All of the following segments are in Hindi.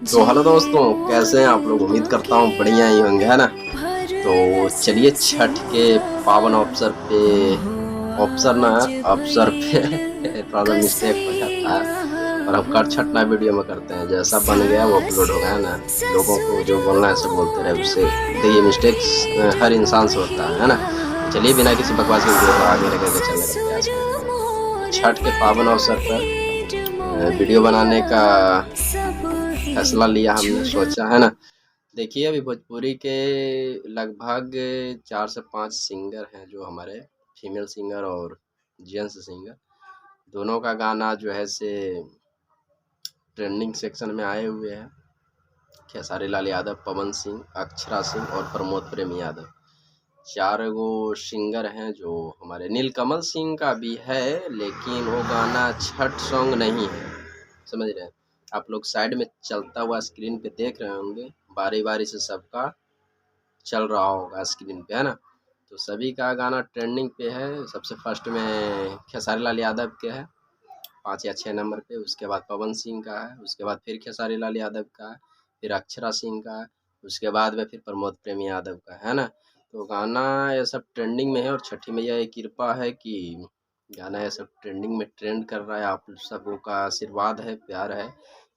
तो हेलो दोस्तों, कैसे हैं आप लोग। उम्मीद करता हूँ बढ़िया ही होंगे, है ना। तो चलिए छठ के पावन अवसर पे थोड़ा सा मिस्टेक हो जाता है और हम कर छठना वीडियो में करते हैं। जैसा बन गया वो अपलोड होगा, है ना। लोगों को जो बोलना है सब बोलते रहे, उससे देखिए मिस्टेक्स हर इंसान से होता है ना। तो चलिए बिना किसी बकवास के वीडियो को आगे लेकर के चलने का प्रयास करते हैं। छठ के पावन अवसर पर वीडियो बनाने का फैसला लिया हमने, सोचा, है ना। देखिए अभी भोजपुरी के लगभग 4 से 5 सिंगर हैं, जो हमारे फीमेल सिंगर और जेंट्स सिंगर दोनों का गाना जो है से ट्रेंडिंग सेक्शन में आए हुए हैं। खेसारी लाल यादव, पवन सिंह, अक्षरा सिंह और प्रमोद प्रेम यादव, 4 गो सिंगर हैं। जो हमारे नीलकमल सिंह का भी है, लेकिन वो गाना छठ सॉन्ग नहीं है, समझ रहे हैं आप लोग। साइड में चलता हुआ स्क्रीन पे देख रहे होंगे, बारी बारी से सबका चल रहा होगा स्क्रीन पे, है ना। तो सभी का गाना ट्रेंडिंग पे है। सबसे फर्स्ट में खेसारी लाल यादव के है 5 या 6 नंबर पे, उसके बाद पवन सिंह का है, उसके बाद फिर खेसारी लाल यादव का है, फिर अक्षरा सिंह का है, उसके बाद में फिर प्रमोद प्रेम यादव का है ना। तो गाना ये सब ट्रेंडिंग में है और छठी मैया की कृपा है कि गाना ये सब ट्रेंडिंग में ट्रेंड कर रहा है। आप सबों का आशीर्वाद है, प्यार है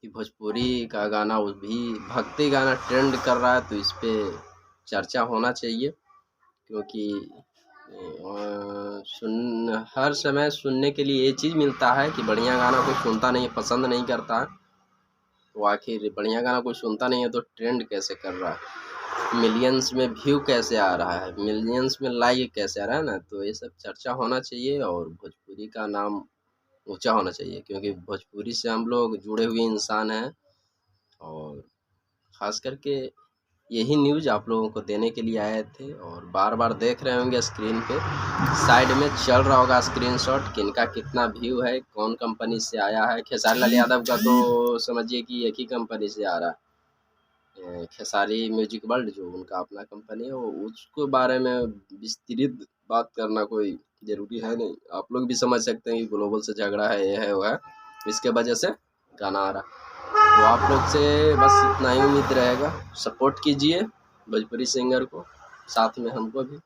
कि भोजपुरी का गाना वो भी भक्ति गाना ट्रेंड कर रहा है, तो इस पे चर्चा होना चाहिए। क्योंकि हर समय सुनने के लिए ये चीज़ मिलता है कि बढ़िया गाना कोई सुनता नहीं है, पसंद नहीं करता है। तो आखिर बढ़िया गाना कोई सुनता नहीं है तो ट्रेंड कैसे कर रहा है, मिलियंस में व्यू कैसे आ रहा है, मिलियंस में लाइक कैसे आ रहा है ना। तो ये सब चर्चा होना चाहिए और भोजपुरी का नाम ऊंचा होना चाहिए, क्योंकि भोजपुरी से हम लोग जुड़े हुए इंसान हैं। और ख़ास करके यही न्यूज़ आप लोगों को देने के लिए आए थे। और बार बार देख रहे होंगे स्क्रीन पे, साइड में चल रहा होगा स्क्रीनशॉट, किनका कितना व्यू है, कौन कंपनी से आया है। खेसारी लाल यादव का तो समझिए कि एक ही कंपनी से आ रहा है, खेसारी म्यूजिक वर्ल्ड, जो उनका अपना कंपनी है। वो उसके बारे में विस्तृत बात करना कोई ज़रूरी है नहीं। आप लोग भी समझ सकते हैं कि ग्लोबल से झगड़ा है, ये है वो है, इसके वजह से गाना आ रहा है। तो आप लोग से बस इतना ही उम्मीद रहेगा, सपोर्ट कीजिए भोजपुरी सिंगर को, साथ में हमको भी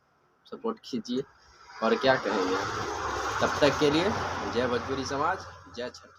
सपोर्ट कीजिए। और क्या कहेंगे, तब तक के लिए जय भोजपुरी समाज, जय छठ।